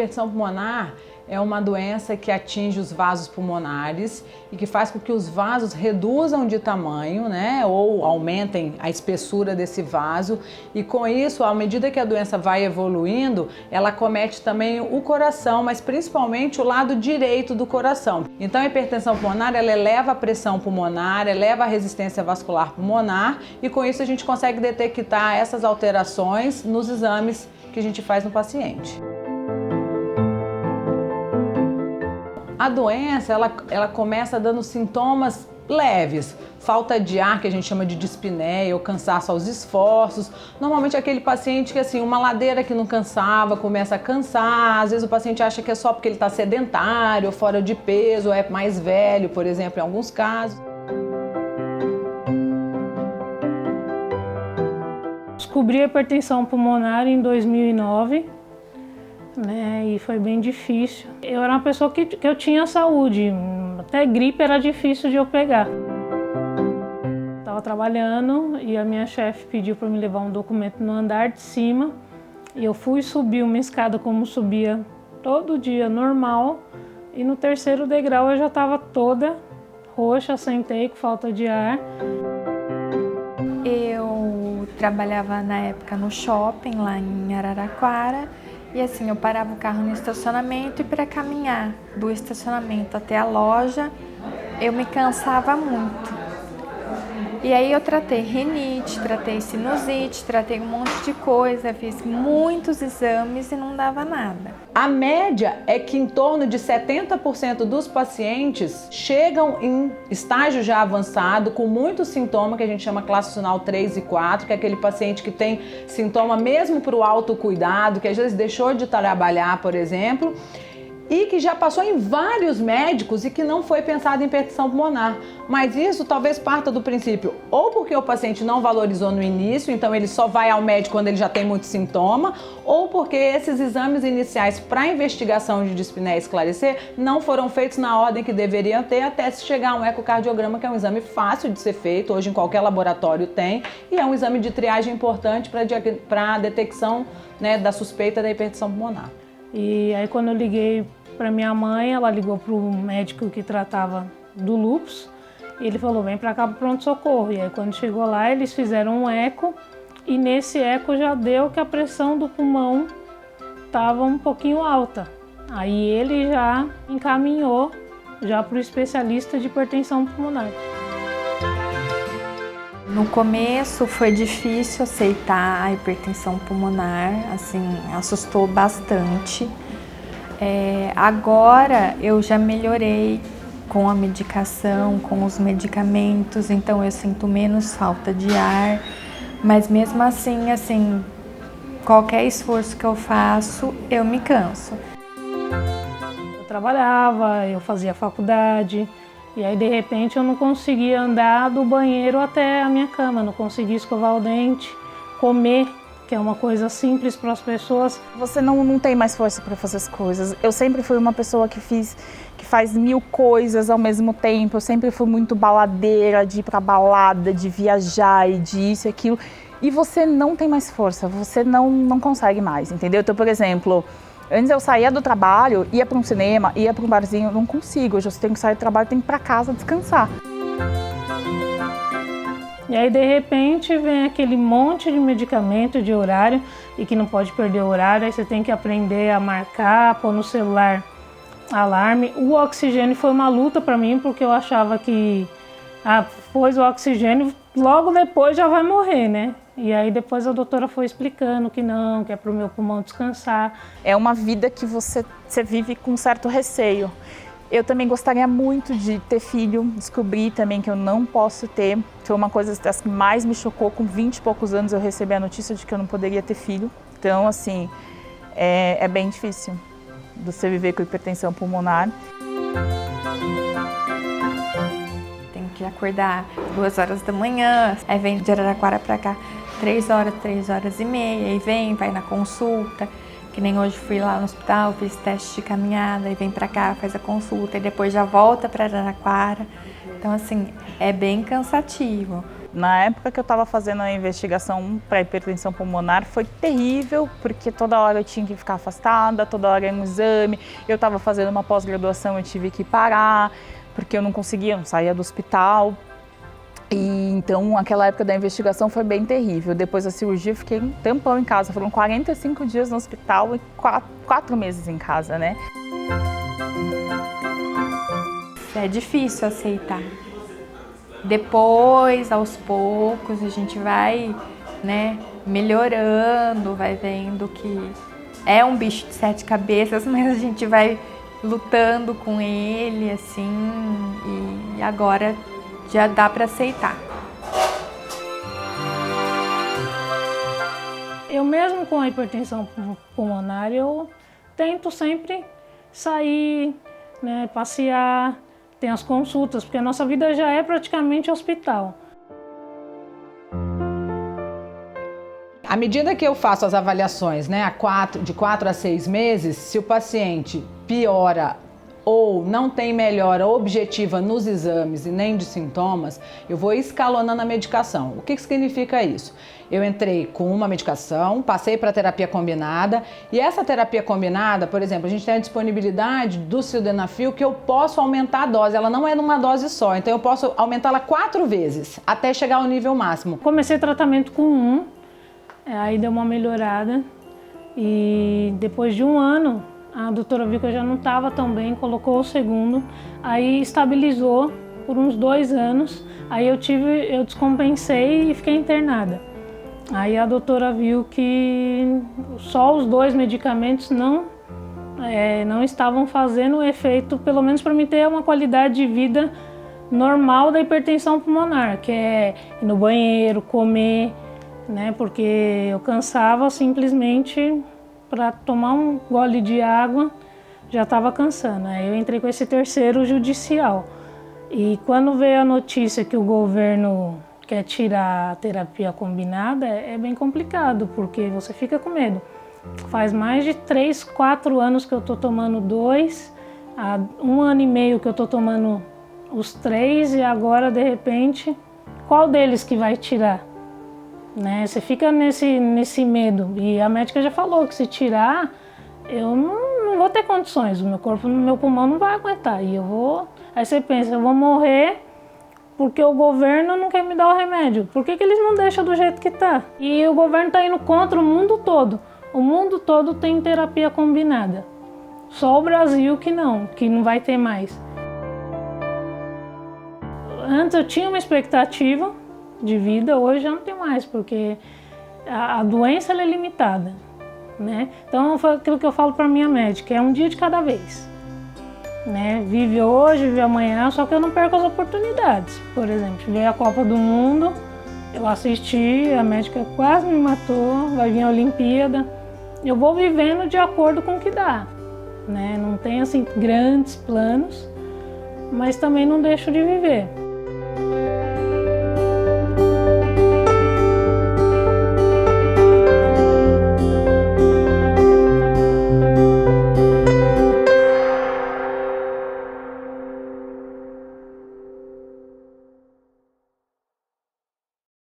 hipertensão pulmonar é uma doença que atinge os vasos pulmonares e que faz com que os vasos reduzam de tamanho, né, ou aumentem a espessura desse vaso, e com isso, à medida que a doença vai evoluindo, ela acomete também o coração, mas principalmente o lado direito do coração. Então a hipertensão pulmonar, ela eleva a pressão pulmonar, eleva a resistência vascular pulmonar, e com isso a gente consegue detectar essas alterações nos exames que a gente faz no paciente. A doença, ela começa dando sintomas leves, falta de ar, que a gente chama de dispneia, ou cansaço aos esforços. Normalmente aquele paciente que assim, uma ladeira que não cansava, começa a cansar, às vezes o paciente acha que é só porque ele está sedentário, fora de peso, ou é mais velho, por exemplo, em alguns casos. Descobri a hipertensão pulmonar em 2009. E foi bem difícil. Eu era uma pessoa que eu tinha saúde, até gripe era difícil de eu pegar. Estava trabalhando e a minha chefe pediu para me levar um documento no andar de cima. E eu fui subir uma escada como subia todo dia, normal. E no terceiro degrau eu já estava toda roxa, sentei com falta de ar. Eu trabalhava na época no shopping lá em Araraquara. E assim, eu parava o carro no estacionamento e para caminhar do estacionamento até a loja, eu me cansava muito. E aí eu tratei rinite, tratei sinusite, tratei um monte de coisa, fiz muitos exames e não dava nada. A média é que em torno de 70% dos pacientes chegam em estágio já avançado, com muito sintoma, que a gente chama classe funcional 3 e 4, que é aquele paciente que tem sintoma mesmo para o autocuidado, que às vezes deixou de trabalhar, por exemplo, e que já passou em vários médicos e que não foi pensado em hipertensão pulmonar. Mas isso talvez parta do princípio, ou porque o paciente não valorizou no início, então ele só vai ao médico quando ele já tem muito sintoma, ou porque esses exames iniciais para investigação de dispneia esclarecer não foram feitos na ordem que deveriam ter, até se chegar a um ecocardiograma, que é um exame fácil de ser feito, hoje em qualquer laboratório tem, e é um exame de triagem importante para a detecção, né, da suspeita da hipertensão pulmonar. E aí quando eu liguei para minha mãe, ela ligou para o médico que tratava do lúpus, e ele falou, vem para cá para o pronto-socorro. E aí quando chegou lá, eles fizeram um eco, e nesse eco já deu que a pressão do pulmão estava um pouquinho alta. Aí ele já encaminhou já para o especialista de hipertensão pulmonar. No começo foi difícil aceitar a hipertensão pulmonar, assim, assustou bastante. Agora eu já melhorei com a medicação, com os medicamentos, então eu sinto menos falta de ar, mas mesmo assim, qualquer esforço que eu faço, eu me canso. Eu trabalhava, eu fazia faculdade, e aí de repente eu não conseguia andar do banheiro até a minha cama, não conseguia escovar o dente, comer, que é uma coisa simples para as pessoas. Você não tem mais força para fazer as coisas. Eu sempre fui uma pessoa que faz 1000 coisas ao mesmo tempo. Eu sempre fui muito baladeira, de ir para balada, de viajar e de isso e aquilo. E você não tem mais força, você não consegue mais, entendeu? Então, por exemplo, antes eu saía do trabalho, ia para um cinema, ia para um barzinho, eu não consigo. Hoje eu tenho que sair do trabalho, tenho que ir para casa descansar. E aí, de repente, vem aquele monte de medicamento de horário e que não pode perder o horário, aí você tem que aprender a marcar, pôr no celular alarme. O oxigênio foi uma luta para mim, porque eu achava que pôs o oxigênio, logo depois já vai morrer, né? E aí depois a doutora foi explicando que não, que é para o meu pulmão descansar. É uma vida que você vive com certo receio. Eu também gostaria muito de ter filho, descobri também que eu não posso ter. Foi uma coisa das que mais me chocou, com 20 e poucos anos eu recebi a notícia de que eu não poderia ter filho. Então, assim, é bem difícil você viver com hipertensão pulmonar. Tenho que acordar 2 horas da manhã, aí vem de Araraquara para cá 3 horas e meia, aí vai na consulta. Que nem hoje fui lá no hospital, fiz teste de caminhada, e vem pra cá, faz a consulta, e depois já volta para Araraquara. Então, assim, é bem cansativo. Na época que eu estava fazendo a investigação para hipertensão pulmonar foi terrível, porque toda hora eu tinha que ficar afastada, toda hora era um exame. Eu estava fazendo uma pós-graduação, eu tive que parar, porque eu não conseguia, não saía do hospital. E então, aquela época da investigação foi bem terrível. Depois da cirurgia, eu fiquei um tempão em casa. Foram 45 dias no hospital e 4 meses em casa, né? É difícil aceitar. Depois, aos poucos, a gente vai, né, melhorando, vai vendo que é um bicho de 7 cabeças, mas a gente vai lutando com ele, assim, e agora já dá para aceitar. Eu mesmo com a hipertensão pulmonar, eu tento sempre sair, né, passear, tem as consultas, porque a nossa vida já é praticamente hospital. À medida que eu faço as avaliações, né, de 4 a 6 meses, se o paciente piora ou não tem melhora objetiva nos exames e nem de sintomas, eu vou escalonando a medicação. O que significa isso? Eu entrei com uma medicação, passei para a terapia combinada e essa terapia combinada, por exemplo, a gente tem a disponibilidade do sildenafil que eu posso aumentar a dose, ela não é numa dose só, então eu posso aumentá-la 4 vezes até chegar ao nível máximo. Comecei tratamento com 1, aí deu uma melhorada e depois de 1 ano, a doutora viu que eu já não estava tão bem, colocou o segundo, aí estabilizou por uns 2 anos, aí eu descompensei e fiquei internada. Aí a doutora viu que só os 2 medicamentos não estavam fazendo efeito, pelo menos para mim ter uma qualidade de vida normal da hipertensão pulmonar, que é ir no banheiro, comer, né, porque eu cansava simplesmente. Para tomar um gole de água, já estava cansando. Aí eu entrei com esse terceiro judicial. E quando veio a notícia que o governo quer tirar a terapia combinada, é bem complicado, porque você fica com medo. Faz mais de 3, 4 anos que eu estou tomando 2, há 1 ano e meio que eu estou tomando os 3 e agora, de repente, qual deles que vai tirar? Né? Você fica nesse medo e a médica já falou que se tirar, eu não vou ter condições, o meu corpo, meu pulmão não vai aguentar e aí você pensa, eu vou morrer porque o governo não quer me dar o remédio, por que eles não deixam do jeito que tá? E o governo tá indo contra o mundo todo tem terapia combinada, só o Brasil que não vai ter mais. Antes eu tinha uma expectativa de vida, hoje já não tem mais, porque a doença ela é limitada, né? Então foi aquilo que eu falo para minha médica, é um dia de cada vez, né? Vive hoje, vive amanhã, só que eu não perco as oportunidades. Por exemplo, veio a Copa do Mundo, eu assisti, a médica quase me matou, vai vir a Olimpíada, eu vou vivendo de acordo com o que dá, né? Não tenho assim grandes planos, mas também não deixo de viver.